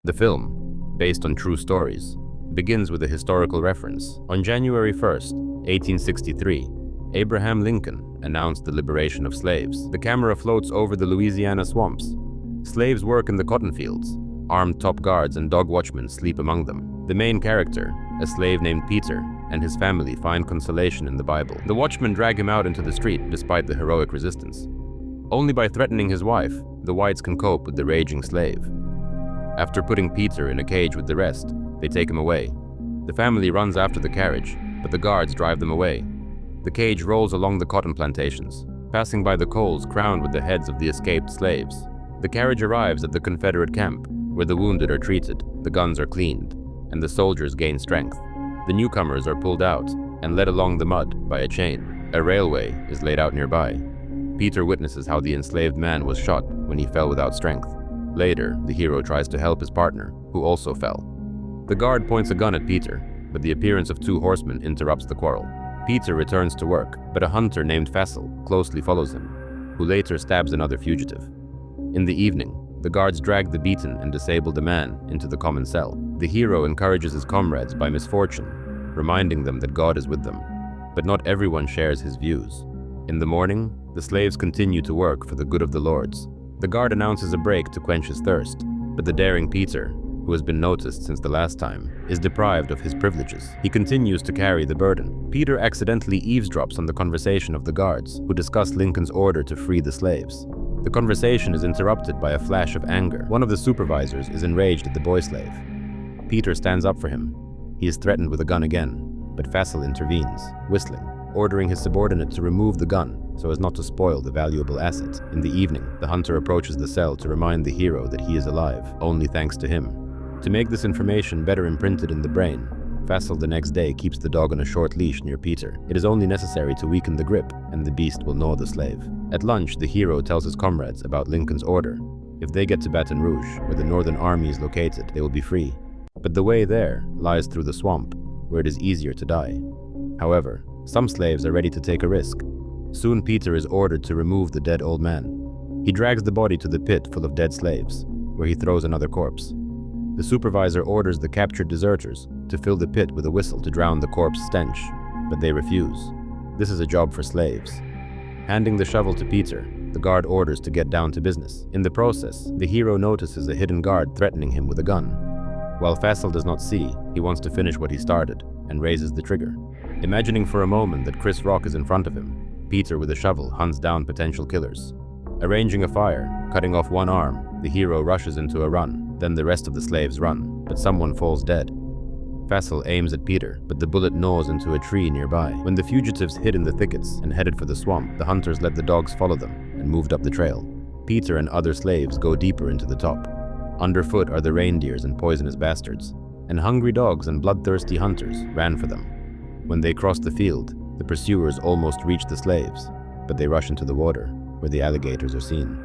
The film, based on true stories, begins with a historical reference. On January 1st, 1863, Abraham Lincoln announced the liberation of slaves. The camera floats over the Louisiana swamps. Slaves work in the cotton fields. Armed top guards and dog watchmen sleep among them. The main character, a slave named Peter, and his family find consolation in the Bible. The watchmen drag him out into the street despite the heroic resistance. Only by threatening his wife, the whites can cope with the raging slave. After putting Peter in a cage with the rest, they take him away. The family runs after the carriage, but the guards drive them away. The cage rolls along the cotton plantations, passing by the coals crowned with the heads of the escaped slaves. The carriage arrives at the Confederate camp, where the wounded are treated, the guns are cleaned, and the soldiers gain strength. The newcomers are pulled out and led along the mud by a chain. A railway is laid out nearby. Peter witnesses how the enslaved man was shot when he fell without strength. Later, the hero tries to help his partner, who also fell. The guard points a gun at Peter, but the appearance of two horsemen interrupts the quarrel. Peter returns to work, but a hunter named Fassel closely follows him, who later stabs another fugitive. In the evening, the guards drag the beaten and disabled man into the common cell. The hero encourages his comrades by misfortune, reminding them that God is with them. But not everyone shares his views. In the morning, the slaves continue to work for the good of the lords. The guard announces a break to quench his thirst, but the daring Peter, who has been noticed since the last time, is deprived of his privileges. He continues to carry the burden. Peter accidentally eavesdrops on the conversation of the guards, who discuss Lincoln's order to free the slaves. The conversation is interrupted by a flash of anger. One of the supervisors is enraged at the boy slave. Peter stands up for him. He is threatened with a gun again, but Fassel intervenes, whistling, ordering his subordinate to remove the gun so as not to spoil the valuable asset. In the evening, the hunter approaches the cell to remind the hero that he is alive, only thanks to him. To make this information better imprinted in the brain, Fassel the next day keeps the dog on a short leash near Peter. It is only necessary to weaken the grip, and the beast will gnaw the slave. At lunch, the hero tells his comrades about Lincoln's order. If they get to Baton Rouge, where the Northern Army is located, they will be free. But the way there lies through the swamp, where it is easier to die. However, some slaves are ready to take a risk. Soon Peter is ordered to remove the dead old man. He drags the body to the pit full of dead slaves, where he throws another corpse. The supervisor orders the captured deserters to fill the pit with a whistle to drown the corpse stench, but they refuse. This is a job for slaves. Handing the shovel to Peter, the guard orders to get down to business. In the process, the hero notices a hidden guard threatening him with a gun. While Fassel does not see, he wants to finish what he started and raises the trigger. Imagining for a moment that Chris Rock is in front of him, Peter with a shovel hunts down potential killers. Arranging a fire, cutting off one arm, the hero rushes into a run. Then the rest of the slaves run, but someone falls dead. Fassel aims at Peter, but the bullet gnaws into a tree nearby. When the fugitives hid in the thickets and headed for the swamp, the hunters let the dogs follow them and moved up the trail. Peter and other slaves go deeper into the top. Underfoot are the reindeers and poisonous bastards, and hungry dogs and bloodthirsty hunters ran for them. When they crossed the field, the pursuers almost reach the slaves, but they rush into the water, where the alligators are seen.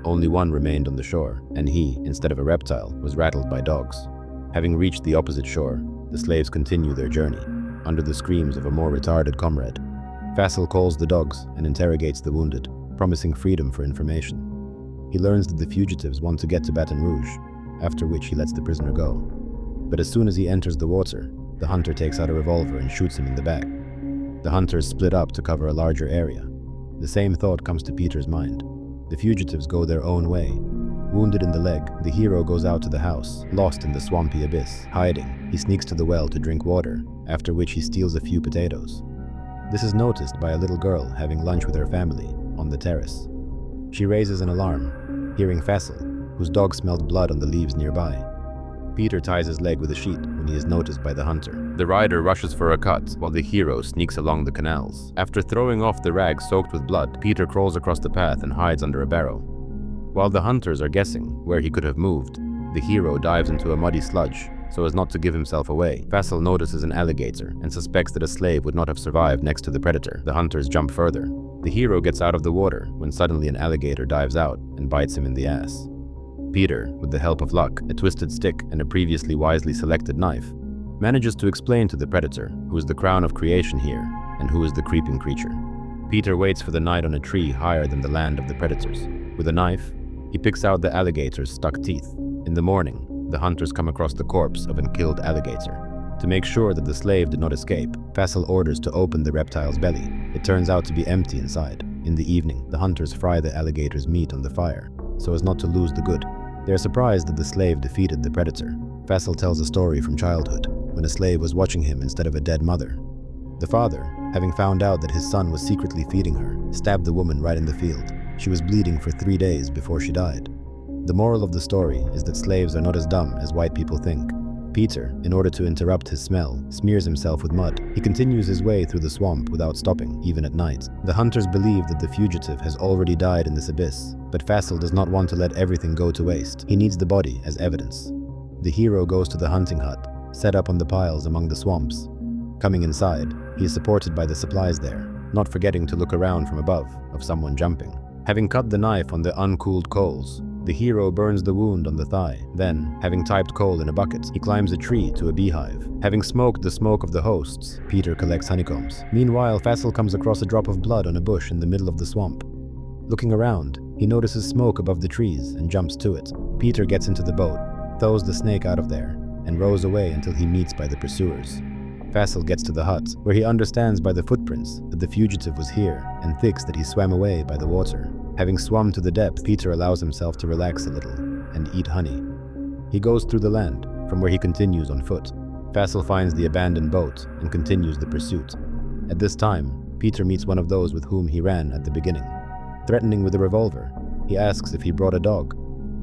Only one remained on the shore, and he, instead of a reptile, was rattled by dogs. Having reached the opposite shore, the slaves continue their journey, under the screams of a more retarded comrade. Fassel calls the dogs and interrogates the wounded, promising freedom for information. He learns that the fugitives want to get to Baton Rouge, after which he lets the prisoner go. But as soon as he enters the water, the hunter takes out a revolver and shoots him in the back. The hunters split up to cover a larger area. The same thought comes to Peter's mind. The fugitives go their own way. Wounded in the leg, the hero goes out to the house, lost in the swampy abyss. Hiding, he sneaks to the well to drink water, after which he steals a few potatoes. This is noticed by a little girl having lunch with her family on the terrace. She raises an alarm, hearing Fassel, whose dog smelled blood on the leaves nearby. Peter ties his leg with a sheet when he is noticed by the hunter. The rider rushes for a cut, while the hero sneaks along the canals. After throwing off the rag soaked with blood, Peter crawls across the path and hides under a barrow. While the hunters are guessing where he could have moved, the hero dives into a muddy sludge so as not to give himself away. Fassel notices an alligator and suspects that a slave would not have survived next to the predator. The hunters jump further. The hero gets out of the water when suddenly an alligator dives out and bites him in the ass. Peter, with the help of luck, a twisted stick, and a previously wisely selected knife, manages to explain to the predator who is the crown of creation here and who is the creeping creature. Peter waits for the night on a tree higher than the land of the predators. With a knife, he picks out the alligator's stuck teeth. In the morning, the hunters come across the corpse of an killed alligator. To make sure that the slave did not escape, Faisal orders to open the reptile's belly. It turns out to be empty inside. In the evening, the hunters fry the alligator's meat on the fire, so as not to lose the good. They are surprised that the slave defeated the predator. Faisal tells a story from childhood, when a slave was watching him instead of a dead mother. The father, having found out that his son was secretly feeding her, stabbed the woman right in the field. She was bleeding for 3 days before she died. The moral of the story is that slaves are not as dumb as white people think. Peter, in order to interrupt his smell, smears himself with mud. He continues his way through the swamp without stopping, even at night. The hunters believe that the fugitive has already died in this abyss, but Faisal does not want to let everything go to waste. He needs the body as evidence. The hero goes to the hunting hut, set up on the piles among the swamps. Coming inside, he is supported by the supplies there, not forgetting to look around from above of someone jumping. Having cut the knife on the uncooled coals, the hero burns the wound on the thigh. Then, having typed coal in a bucket, he climbs a tree to a beehive. Having smoked the smoke of the hosts, Peter collects honeycombs. Meanwhile, Faisal comes across a drop of blood on a bush in the middle of the swamp. Looking around, he notices smoke above the trees and jumps to it. Peter gets into the boat, throws the snake out of there, and rows away until he meets by the pursuers. Faisal gets to the hut, where he understands by the footprints that the fugitive was here and thinks that he swam away by the water. Having swum to the depth, Peter allows himself to relax a little and eat honey. He goes through the land, from where he continues on foot. Faisal finds the abandoned boat and continues the pursuit. At this time, Peter meets one of those with whom he ran at the beginning. Threatening with a revolver, he asks if he brought a dog.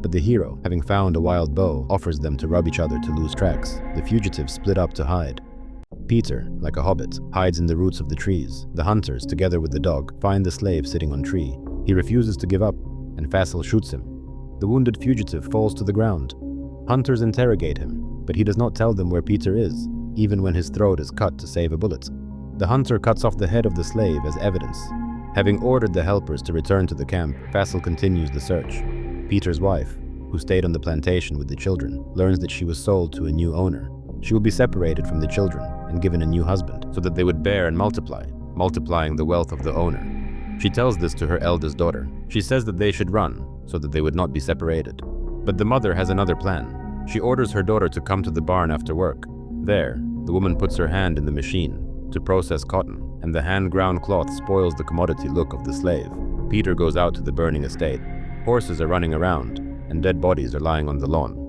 But the hero, having found a wild bow, offers them to rub each other to lose tracks. The fugitives split up to hide. Peter, like a hobbit, hides in the roots of the trees. The hunters, together with the dog, find the slave sitting on a tree. He refuses to give up, and Faisal shoots him. The wounded fugitive falls to the ground. Hunters interrogate him, but he does not tell them where Peter is, even when his throat is cut to save a bullet. The hunter cuts off the head of the slave as evidence. Having ordered the helpers to return to the camp, Faisal continues the search. Peter's wife, who stayed on the plantation with the children, learns that she was sold to a new owner. She will be separated from the children and given a new husband, so that they would bear and multiply, multiplying the wealth of the owner. She tells this to her eldest daughter. She says that they should run, so that they would not be separated. But the mother has another plan. She orders her daughter to come to the barn after work. There, the woman puts her hand in the machine to process cotton, and the hand-ground cloth spoils the commodity look of the slave. Peter goes out to the burning estate. Horses are running around, and dead bodies are lying on the lawn.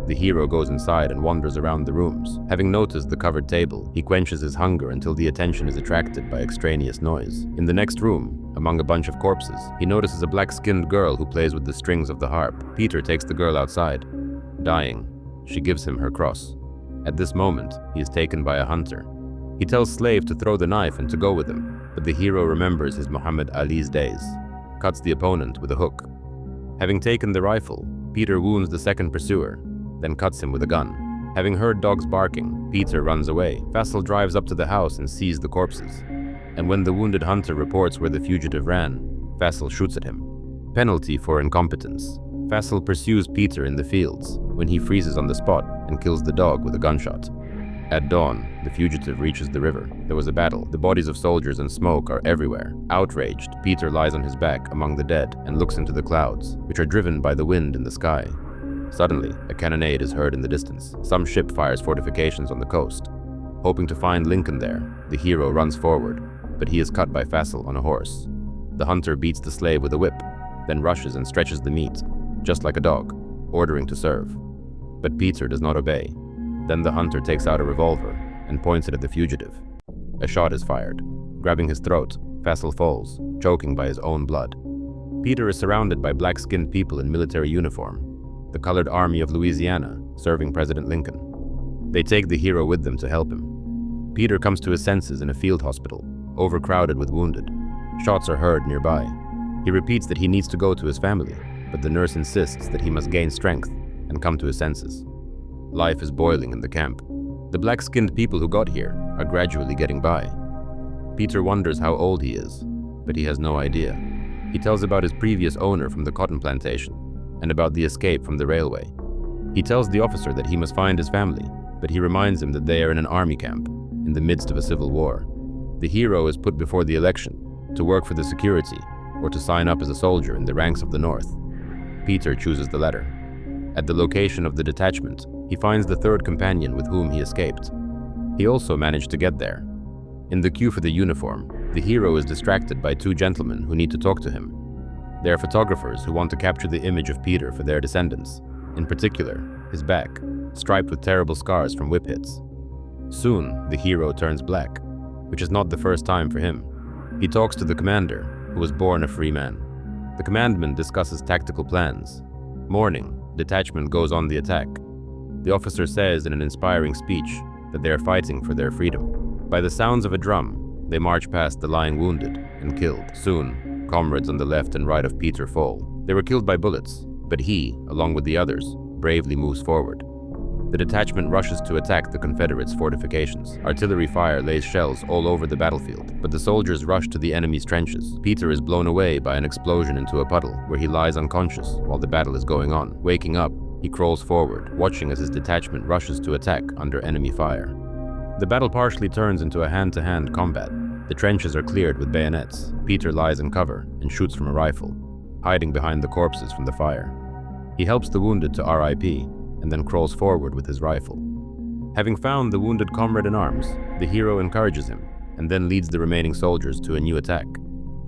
The hero goes inside and wanders around the rooms. Having noticed the covered table, he quenches his hunger until the attention is attracted by extraneous noise. In the next room, among a bunch of corpses, he notices a black-skinned girl who plays with the strings of the harp. Peter takes the girl outside. Dying, she gives him her cross. At this moment, he is taken by a hunter. He tells Slave to throw the knife and to go with him, but the hero remembers his Muhammad Ali's days, cuts the opponent with a hook. Having taken the rifle, Peter wounds the second pursuer, then cuts him with a gun. Having heard dogs barking, Peter runs away. Faisal drives up to the house and sees the corpses. And when the wounded hunter reports where the fugitive ran, Faisal shoots at him. Penalty for incompetence. Faisal pursues Peter in the fields, when he freezes on the spot and kills the dog with a gunshot. At dawn, the fugitive reaches the river. There was a battle. The bodies of soldiers and smoke are everywhere. Outraged, Peter lies on his back among the dead and looks into the clouds, which are driven by the wind in the sky. Suddenly, a cannonade is heard in the distance. Some ship fires fortifications on the coast. Hoping to find Lincoln there, the hero runs forward, but he is cut by Faisal on a horse. The hunter beats the slave with a whip, then rushes and stretches the meat, just like a dog, ordering to serve. But Peter does not obey. Then the hunter takes out a revolver and points it at the fugitive. A shot is fired. Grabbing his throat, Faisal falls, choking by his own blood. Peter is surrounded by black-skinned people in military uniform, the colored army of Louisiana, serving President Lincoln. They take the hero with them to help him. Peter comes to his senses in a field hospital, overcrowded with wounded. Shots are heard nearby. He repeats that he needs to go to his family, but the nurse insists that he must gain strength and come to his senses. Life is boiling in the camp. The black-skinned people who got here are gradually getting by. Peter wonders how old he is, but he has no idea. He tells about his previous owner from the cotton plantation, and about the escape from the railway. He tells the officer that he must find his family, but he reminds him that they are in an army camp, in the midst of a civil war. The hero is put before the election, to work for the security, or to sign up as a soldier in the ranks of the North. Peter chooses the latter. At the location of the detachment, he finds the third companion with whom he escaped. He also managed to get there. In the queue for the uniform, the hero is distracted by two gentlemen who need to talk to him. They are photographers who want to capture the image of Peter for their descendants, in particular, his back, striped with terrible scars from whip hits. Soon, the hero turns black, which is not the first time for him. He talks to the commander, who was born a free man. The commandment discusses tactical plans. Morning, detachment goes on the attack. The officer says in an inspiring speech that they are fighting for their freedom. By the sounds of a drum, they march past the lying wounded and killed. Soon, comrades on the left and right of Peter fall. They were killed by bullets, but he, along with the others, bravely moves forward. The detachment rushes to attack the Confederates' fortifications. Artillery fire lays shells all over the battlefield, but the soldiers rush to the enemy's trenches. Peter is blown away by an explosion into a puddle, where he lies unconscious while the battle is going on. Waking up, he crawls forward, watching as his detachment rushes to attack under enemy fire. The battle partially turns into a hand-to-hand combat. The trenches are cleared with bayonets. Peter lies in cover and shoots from a rifle, hiding behind the corpses from the fire. He helps the wounded to RIP, and then crawls forward with his rifle. Having found the wounded comrade in arms, the hero encourages him, and then leads the remaining soldiers to a new attack.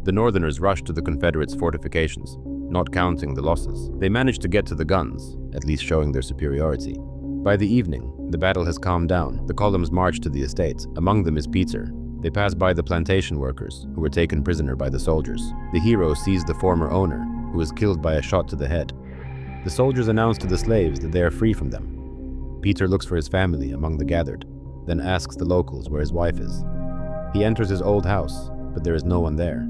The Northerners rush to the Confederates' fortifications, not counting the losses. They manage to get to the guns, at least showing their superiority. By the evening, the battle has calmed down. The columns march to the estate. Among them is Peter. They pass by the plantation workers, who were taken prisoner by the soldiers. The hero sees the former owner, who is killed by a shot to the head. The soldiers announce to the slaves that they are free from them. Peter looks for his family among the gathered, then asks the locals where his wife is. He enters his old house, but there is no one there.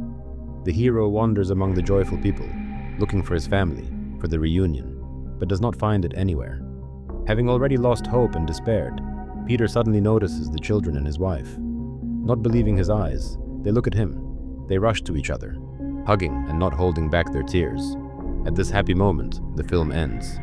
The hero wanders among the joyful people, looking for his family, for the reunion, but does not find it anywhere. Having already lost hope and despaired, Peter suddenly notices the children and his wife. Not believing his eyes, they look at him. They rush to each other, hugging and not holding back their tears. At this happy moment, the film ends.